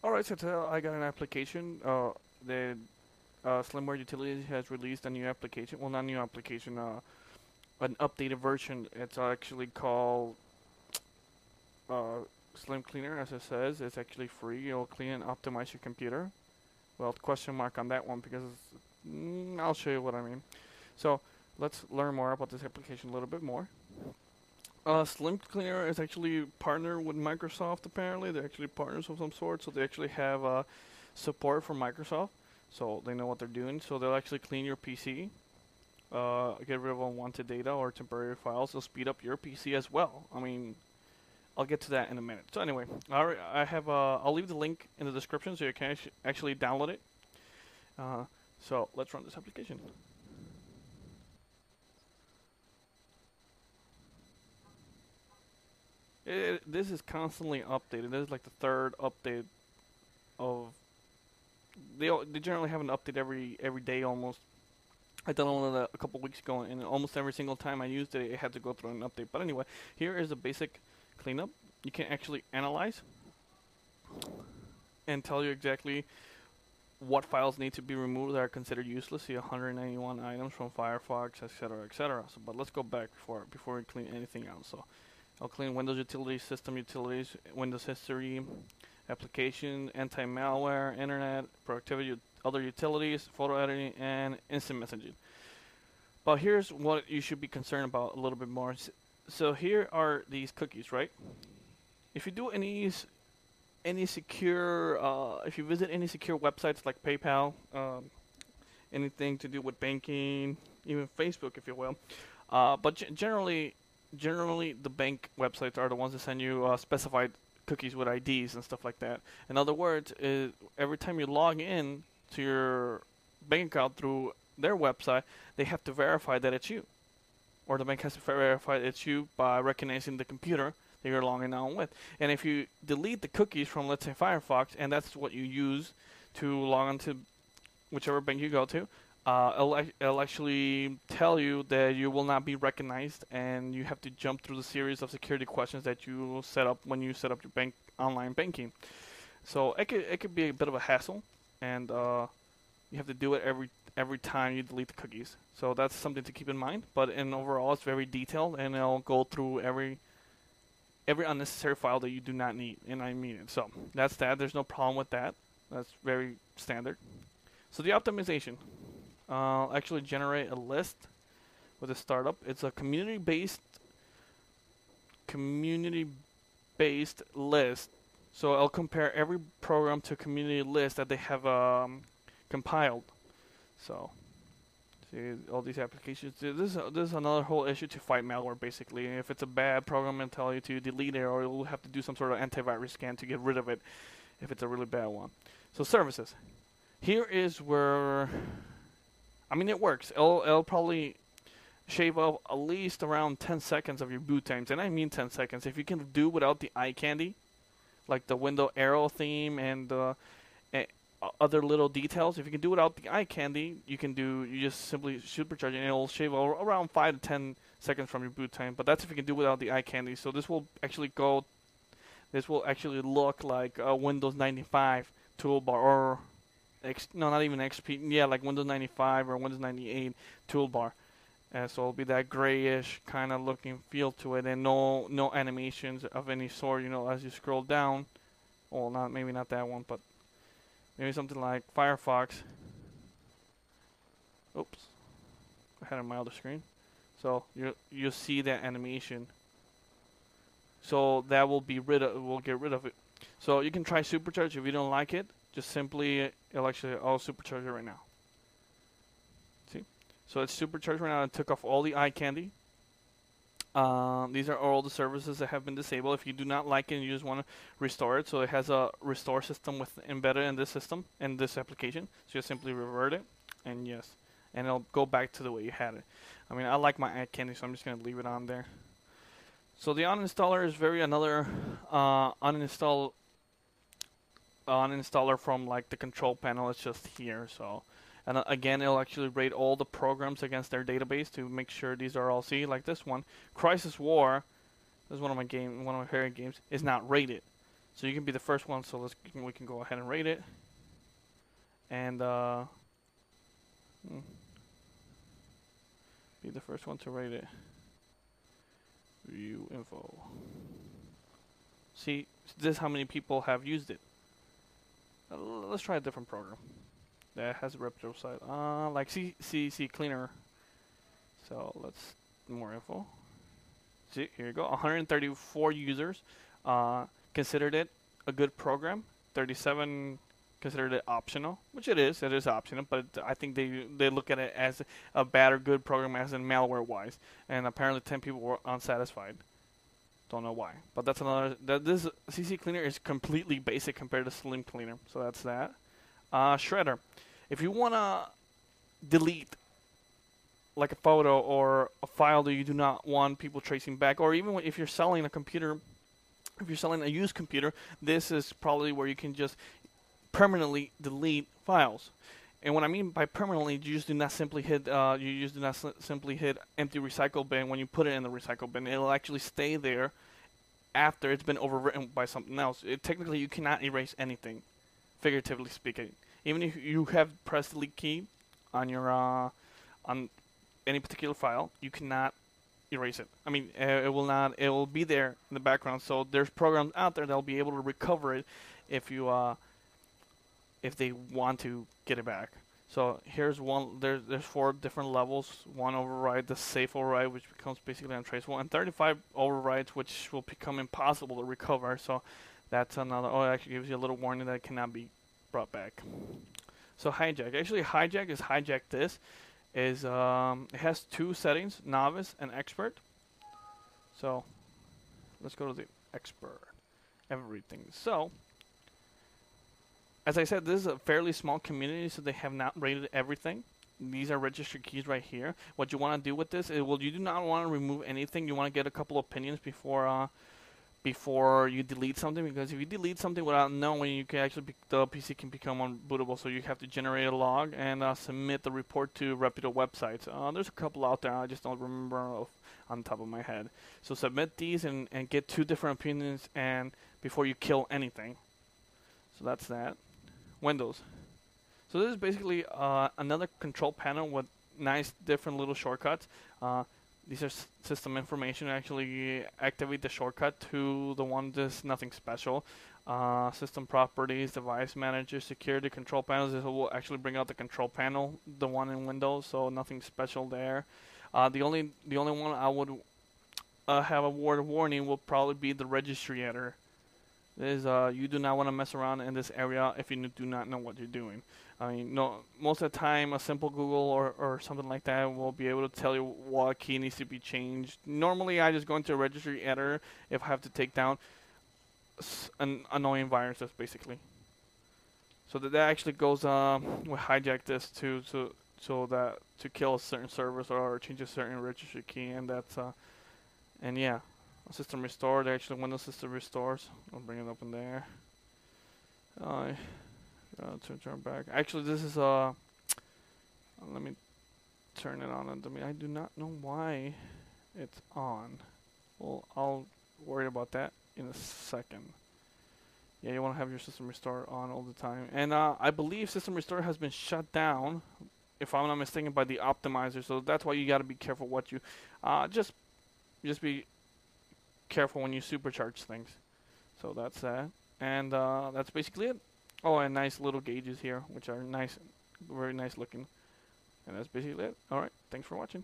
Alright, so today I got an application. The Slimware Utilities has released a new application. Well, not a new application, an updated version. It's actually called uh, SlimCleaner, as it says. It's actually free. It'll clean and optimize your computer. Well, question mark on that one because I'll show you what I mean. So let's learn more about this application a little bit more. SlimCleaner is actually partnered with Microsoft. Apparently, they're actually partners of some sort. So they actually have support from Microsoft, so they know what they're doing. So they'll actually clean your PC, get rid of unwanted data or temporary files. They'll speed up your PC as well. I mean, I'll get to that in a minute. So anyway, I have I'll leave the link in the description so you can actually download it. So let's run this application. This is constantly updated. This is like the third update of. They generally have an update every day almost. I downloaded it a couple weeks ago, and almost every single time I used it, it had to go through an update. But anyway, here is the basic cleanup. You can actually analyze and tell you exactly what files need to be removed that are considered useless. See 191 items from Firefox, etc., etc. So, but let's go back before we clean anything else. So, I'll clean Windows Utilities, System Utilities, Windows History, Application, Anti-Malware, Internet, Productivity, Other Utilities, Photo Editing, and Instant Messaging. But here's what you should be concerned about a little bit more. So here are these cookies, right? If you do any secure, if you visit any secure websites like PayPal, anything to do with banking, even Facebook, if you will, but generally the bank websites are the ones that send you specified cookies with IDs and stuff like that. In other words, every time you log in to your bank account through their website, they have to verify that it's you, or the bank has to verify it's you by recognizing the computer that you're logging on with. And if you delete the cookies from, let's say, Firefox, and that's what you use to log on to whichever bank you go to, it'll actually tell you that you will not be recognized, and you have to jump through the series of security questions that you set up when you set up your online banking. So it could be a bit of a hassle, and you have to do it every time you delete the cookies. So that's something to keep in mind. But in overall, it's very detailed, and it'll go through every unnecessary file that you do not need, and I mean it. So that's that. There's no problem with that. That's very standard. So the optimization. Actually generate a list with a startup. It's a community-based list. So I'll compare every program to a community list that they have compiled. So see all these applications. This is another whole issue to fight malware. Basically, if it's a bad program, it'll tell you to delete it, or you'll have to do some sort of antivirus scan to get rid of it if it's a really bad one. So services. Here is where, I mean, it works. It'll probably shave off at least around 10 seconds of your boot times, and I mean 10 seconds. If you can do without the eye candy, like the window arrow theme and other little details, if you can do without the eye candy, you just simply supercharge it, and it'll shave around 5 to 10 seconds from your boot time. But that's if you can do without the eye candy. So this will actually look like a Windows 95 toolbar, or no, not even XP. Yeah, like Windows 95 or Windows 98 toolbar. So it'll be that grayish kind of looking feel to it, and no animations of any sort. You know, as you scroll down. Well, maybe not that one, but maybe something like Firefox. Oops, I had it on my other screen. So you see that animation. So that will be we'll get rid of it. So you can try supercharge. If you don't like it, just simply I'll supercharge it right now. See? So it's supercharged right now and took off all the eye candy. These are all the services that have been disabled. If you do not like it and you just want to restore it, so it has a restore system embedded in this system, in this application. So you simply revert it, and yes, and it'll go back to the way you had it. I mean, I like my eye candy, so I'm just going to leave it on there. So the uninstaller is another uninstaller from like the control panel. It's just here. So, and again, it'll actually rate all the programs against their database to make sure these are all like this one. Crisis War, this is one of my favorite games, is not rated. So you can be the first one. So we can go ahead and rate it. And be the first one to rate it. View info. See, this is how many people have used it. Let's try a different program that has a reputable site. Like SlimCleaner. So let's more info. See, here you go. 134 users considered it a good program. 37 considered it optional, which it is. It is optional, but I think they look at it as a bad or good program, as in malware-wise. And apparently 10 people were unsatisfied. Don't know why, but that's another. This SlimCleaner is completely basic compared to SlimCleaner, so that's that. Shredder. If you wanna delete like a photo or a file that you do not want people tracing back, or even if you're selling a computer, if you're selling a used computer, this is probably where you can just permanently delete files. And what I mean by permanently, you just do not simply hit simply hit empty recycle bin when you put it in the recycle bin. It'll actually stay there after it's been overwritten by something else. Technically, you cannot erase anything, figuratively speaking. Even if you have pressed the delete key on your on any particular file, you cannot erase it. I mean, it will not. It will be there in the background. So there's programs out there that'll be able to recover it if you if they want to get it back. So here's one. There's 4 different levels. 1 override, the safe override, which becomes basically untraceable, and 35 overrides, which will become impossible to recover. So that's another. Oh, it actually gives you a little warning that it cannot be brought back. So hijack. Actually, hijack this is it has 2 settings: novice and expert. So let's go to the expert. Everything. So, as I said, this is a fairly small community, so they have not rated everything. These are registered keys right here. What you want to do with this is, well, you do not want to remove anything. You want to get a couple opinions before you delete something, because if you delete something without knowing, you can actually the PC can become unbootable. So you have to generate a log and submit the report to reputable websites. There's a couple out there. I just don't remember on the top of my head. So submit these and get 2 different opinions and before you kill anything. So that's that. Windows. So this is basically another control panel with nice different little shortcuts. These are system information. Actually activate the shortcut to the one that's nothing special. System properties, device manager, security control panels. This will actually bring out the control panel, the one in Windows. So nothing special there. The only one I would have a word of warning will probably be the registry editor. You do not want to mess around in this area if you do not know what you're doing. I mean, no, most of the time, a simple Google or something like that will be able to tell you what key needs to be changed. Normally, I just go into a registry editor if I have to take down an annoying viruses, basically. So that actually goes we hijack this to kill certain servers or change a certain registry key, and that's and yeah. System restore. They actually Windows system restores. I'll bring it up in there. Turn back. Actually, this is let me turn it on. I do not know why it's on. Well, I'll worry about that in a second. Yeah, you want to have your system restore on all the time. And I believe system restore has been shut down, if I'm not mistaken, by the optimizer. So that's why you got to be careful what you just be careful when you supercharge things. So that's that, and that's basically it. Oh, and nice little gauges here, which are nice, very nice looking, and that's basically it. All right, thanks for watching.